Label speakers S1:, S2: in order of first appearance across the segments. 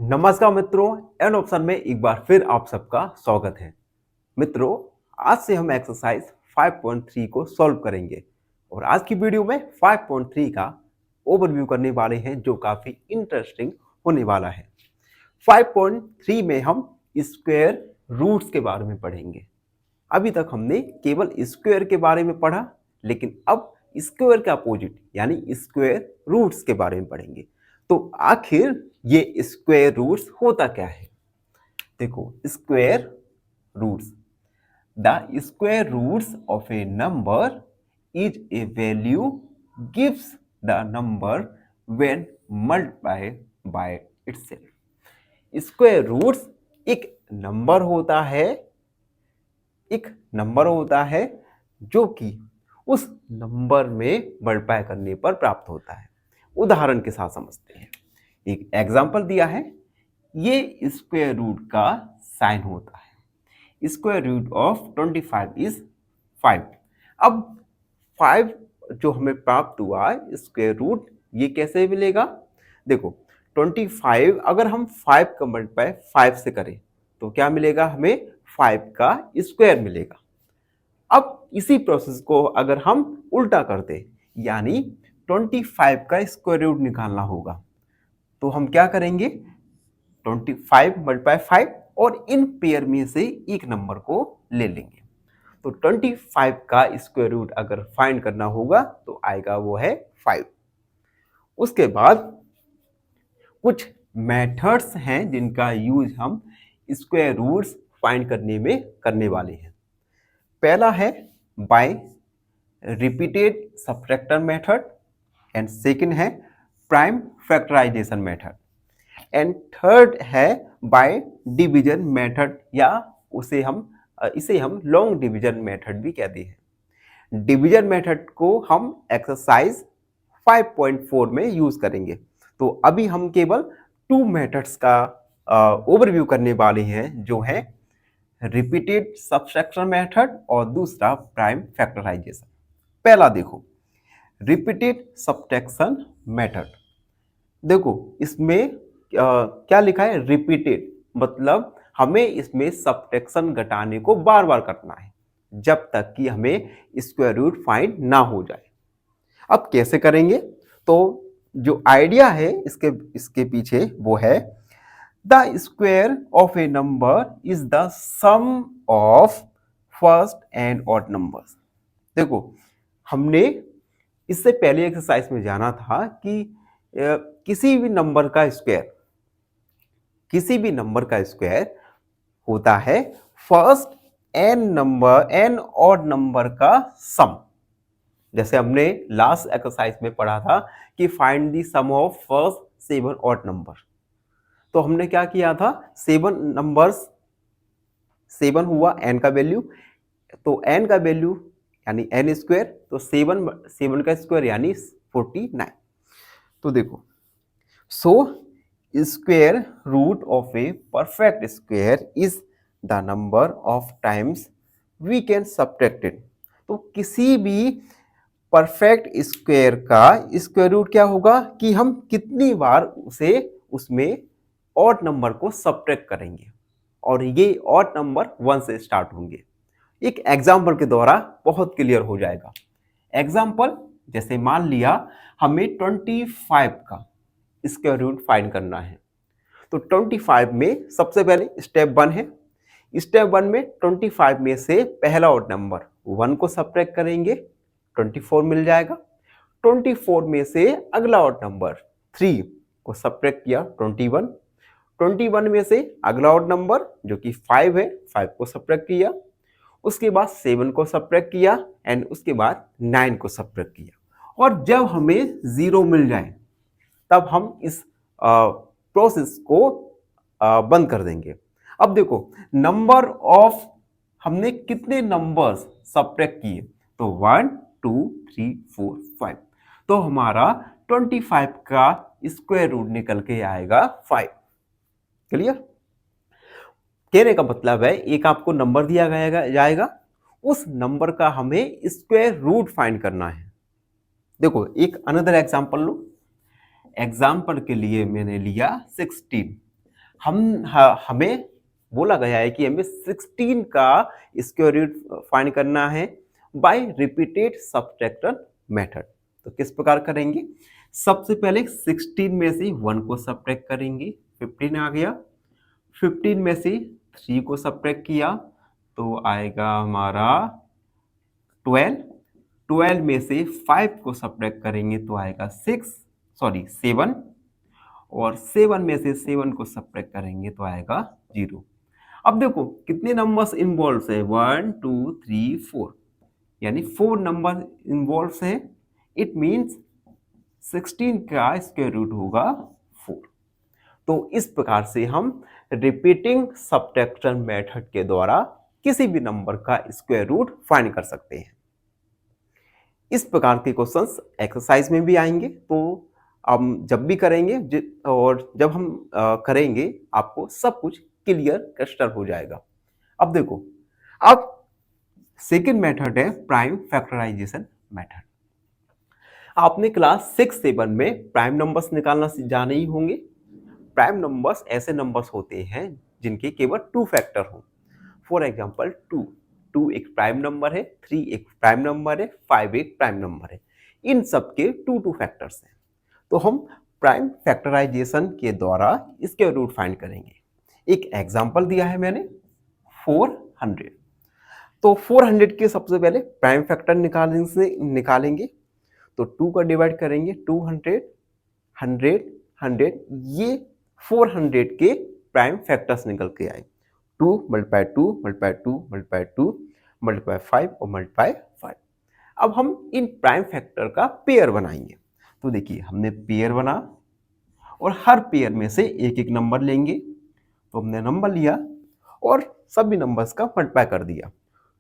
S1: नमस्कार मित्रों, an option में एक बार फिर आप सबका स्वागत है। मित्रों, आज से हम एक्सरसाइज 5.3 को सॉल्व करेंगे और आज की वीडियो में 5.3 का ओवरव्यू करने वाले हैं जो काफी इंटरेस्टिंग होने वाला है। 5.3 में हम स्क्वायर रूट्स के बारे में पढ़ेंगे। अभी तक हमने केवल स्क्वायर के बारे में पढ़ा, लेकिन अब स्क्वायर के अपोजिट यानी स्क्वायर रूट्स के बारे में पढ़ेंगे। तो आखिर ये स्क्वायर रूट्स होता क्या है? देखो, square roots, the square roots of a number is a value gives the number when multiplied by itself. Square roots एक नंबर होता है जो कि उस नंबर में मल्टीप्लाई करने पर प्राप्त होता है। उदाहरण के साथ समझते हैं। एक एग्जांपल दिया है, ये स्क्वायर रूट का साइन होता है। Square root of 25 is 5। अब 5 जो हमें प्राप्त हुआ स्क्वायर रूट, ये कैसे मिलेगा? देखो, 25 अगर हम 5 का मल्टीप्लाई 5 से करें तो क्या मिलेगा? हमें 5 का स्क्वायर मिलेगा। अब इसी प्रोसेस को अगर हम उल्टा करते, यानी 25 का स्क्वायर रूट निकालना होगा, तो हम क्या करेंगे? 25 मल्टीप्लाई 5 और इन पेयर में से एक नंबर को ले लेंगे। तो 25 का स्क्वायर रूट अगर फाइंड करना होगा तो आएगा वो है 5। उसके बाद कुछ मेथड्स हैं जिनका यूज हम स्क्वायर रूट्स फाइंड करने में करने वाले हैं। पहला है by repeated subtractor method and second है prime factorisation method and third है बाय डिवीजन मेथड, या इसे हम लॉन्ग डिवीजन मेथड भी कहते हैं। डिवीजन मेथड को हम एक्सरसाइज 5.4 में यूज करेंगे। तो अभी हम केवल 2 मेथड्स का ओवरव्यू करने वाले हैं, जो है रिपीटेड सब्ट्रैक्शन मेथड और दूसरा प्राइम फैक्टराइजेशन। पहला देखो, रिपीटेड सब्ट्रैक्शन मेथड। देखो, इसमें क्या लिखा है? रिपीटेड, मतलब हमें इसमें सब्ट्रैक्शन घटाने को बार बार करना है जब तक कि हमें स्क्वायर रूट फाइंड ना हो जाए। अब कैसे करेंगे? तो जो आइडिया है इसके पीछे वो है, the square of a number is the sum of first and odd numbers. देखो, हमने इससे पहले एक्सरसाइज में जाना था कि किसी भी नंबर का स्क्वायर होता है फर्स्ट एन ऑड नंबर का सम। जैसे हमने लास्ट एक्सरसाइज में पढ़ा था कि find the sum of first 7 odd number. तो हमने क्या किया था? 7 नंबर्स, 7 हुआ n का वैल्यू, तो n का वैल्यू यानी n स्क्वायर, तो 7 का स्क्वायर यानी 49। तो देखो, so square root of a perfect square is the number of times we can subtract it. तो किसी भी परफेक्ट स्क्वायर का स्क्वायर रूट क्या होगा कि हम कितनी बार उसमें ऑड नंबर को सब्ट्रैक्ट करेंगे, और ये ऑड नंबर 1 से स्टार्ट होंगे। एक एग्जाम्पल के द्वारा बहुत क्लियर हो जाएगा। एग्जाम्पल, जैसे मान लिया हमें 25 का स्क्वायर रूट फाइंड करना है, तो 25 में सबसे पहले स्टेप 1 है। स्टेप 1 में 25 में से पहला ऑड नंबर 1 को सब्ट्रैक्ट करेंगे, 24 मिल जाएगा। 24 में से अगला ऑड नंबर 3 को सब्ट्रैक्ट किया, 21। 21 में से अगला ऑड नंबर जो कि 5 है, 5 को सब्ट्रैक्ट किया। उसके बाद 7 को सब्ट्रैक्ट किया एंड उसके बाद 9 को सब्ट्रैक्ट किया। और जब हमें 0 मिल जाए तब हम इस प्रोसेस को बंद कर देंगे। अब देखो, नंबर ऑफ हमने कितने नंबर्स सब्ट्रैक्ट किए? तो 1 2 3 4 5। तो हमारा 25 का स्क्वायर रूट निकल के आएगा 5। क्लियर? कहने का मतलब है, एक आपको नंबर दिया जाएगा, उस नंबर का हमें स्क्वायर रूट फाइंड करना है। देखो, एक अनदर एग्जांपल लो। एग्जाम्पल के लिए मैंने लिया 16। हमें बोला गया है कि हमें 16 का स्क्वायर रूट फाइंड करना है बाय रिपीटेड सब्ट्रैक्शन मेथड। तो किस प्रकार करेंगे? सबसे पहले 16 में से 1 को सब्ट्रैक्ट करेंगे, 15 आ गया। 15 में से 3 को सब्ट्रैक्ट किया तो आएगा हमारा 12। 12 में से 5 को सब्ट्रैक्ट करेंगे तो आएगा 7। और 7 में से 7 को सब्ट्रैक्ट करेंगे तो आएगा 0। अब देखो कितने नंबर्स इन्वॉल्व है, 1 2 3 4, यानी 4 नंबर इन्वॉल्व है। इट मीन्स 16 का स्क्वायर रूट होगा 4। तो इस प्रकार से हम रिपीटिंग सब्ट्रैक्शन मेथड के द्वारा किसी भी नंबर का स्क्वायर रूट फाइंड कर सकते हैं। इस प्रकार के क्वेश्चंस एक्सरसाइज में भी आएंगे, तो हम जब भी करेंगे और जब हम करेंगे आपको सब कुछ क्लियर क्रिस्टल हो जाएगा। अब देखो, अब सेकेंड मेथड है प्राइम फैक्टराइजेशन मेथड। आपने क्लास 6-7 में प्राइम नंबर्स निकालना जाने ही होंगे। प्राइम नंबर्स ऐसे नंबर्स होते हैं जिनके केवल 2 फैक्टर हो। फॉर एग्जाम्पल 2 एक प्राइम नंबर है, 3 एक प्राइम नंबर है, 5 एक प्राइम नंबर है। इन सब के 2 फैक्टर्स हैं। तो हम प्राइम फैक्टराइजेशन के द्वारा इसके रूट फाइंड करेंगे। एक एग्जाम्पल दिया है मैंने 400। तो 400 के सबसे पहले प्राइम फैक्टर निकालेंगे। तो 2 का डिवाइड करेंगे, 200, 100, 100, ये 400 के प्राइम फैक्टर्स निकल के आए। 2 मल्टीप्लाई 2 मल्टीप्लाई 2 मल्टीप्लाई 2 मल्टीप्लाई 5 और मल्टीप्लाई 5। अब हम इन प्राइम फैक्टर का पेयर बनाएंगे। तो देखिए हमने पेयर बना और हर पेयर में से एक एक नंबर लेंगे। तो हमने नंबर लिया और सभी नंबर्स का मल्टीप्लाई कर दिया।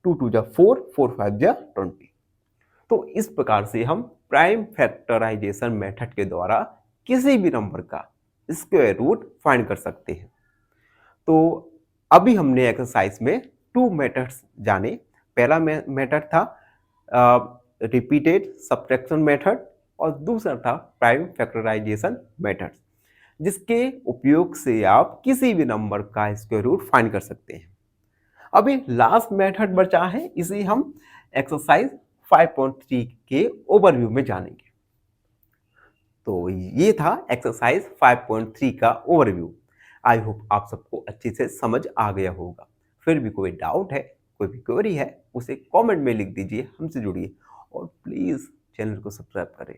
S1: 2 2 जा 4, 4 5 जा 20। तो इस प्रकार से हम प्राइम फैक्टराइजेशन मेथड के द्वारा किसी भी नंबर का स्क्वायर रूट फाइंड कर सकते हैं। तो अभी हमने एक्सरसाइज में 2 मेथड्स जाने। पहला मेथड था रिपीटेड सब्ट्रैक्शन मेथड और दूसरा था प्राइम फैक्टराइजेशन मेथड, जिसके उपयोग से आप किसी भी नंबर का स्क्वायर रूट फाइंड कर सकते हैं। अभी लास्ट मेथड बचा है, इसे हम एक्सरसाइज 5.3 के ओवरव्यू में जानेंगे। तो ये था एक्सरसाइज 5.3 का ओवरव्यू। आई होप आप सबको अच्छे से समझ आ गया होगा। फिर भी कोई डाउट है, कोई भी क्वेरी है, उसे कमेंट में लिख दीजिए, हमसे जुड़िए और प्लीज चैनल को सब्सक्राइब करें।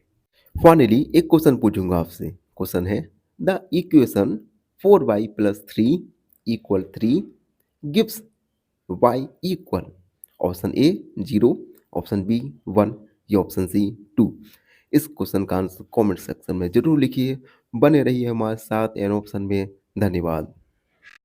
S1: फाइनली एक क्वेश्चन पूछूंगा आपसे। क्वेश्चन है the equation 4y + 3 = 3 gives y equal option A 0, option B 1 या ऑप्शन सी 2। इस क्वेश्चन का आंसर कमेंट सेक्शन में जरूर लिखिए। बने रहिए हमारे साथ एन ऑप्शन में। धन्यवाद।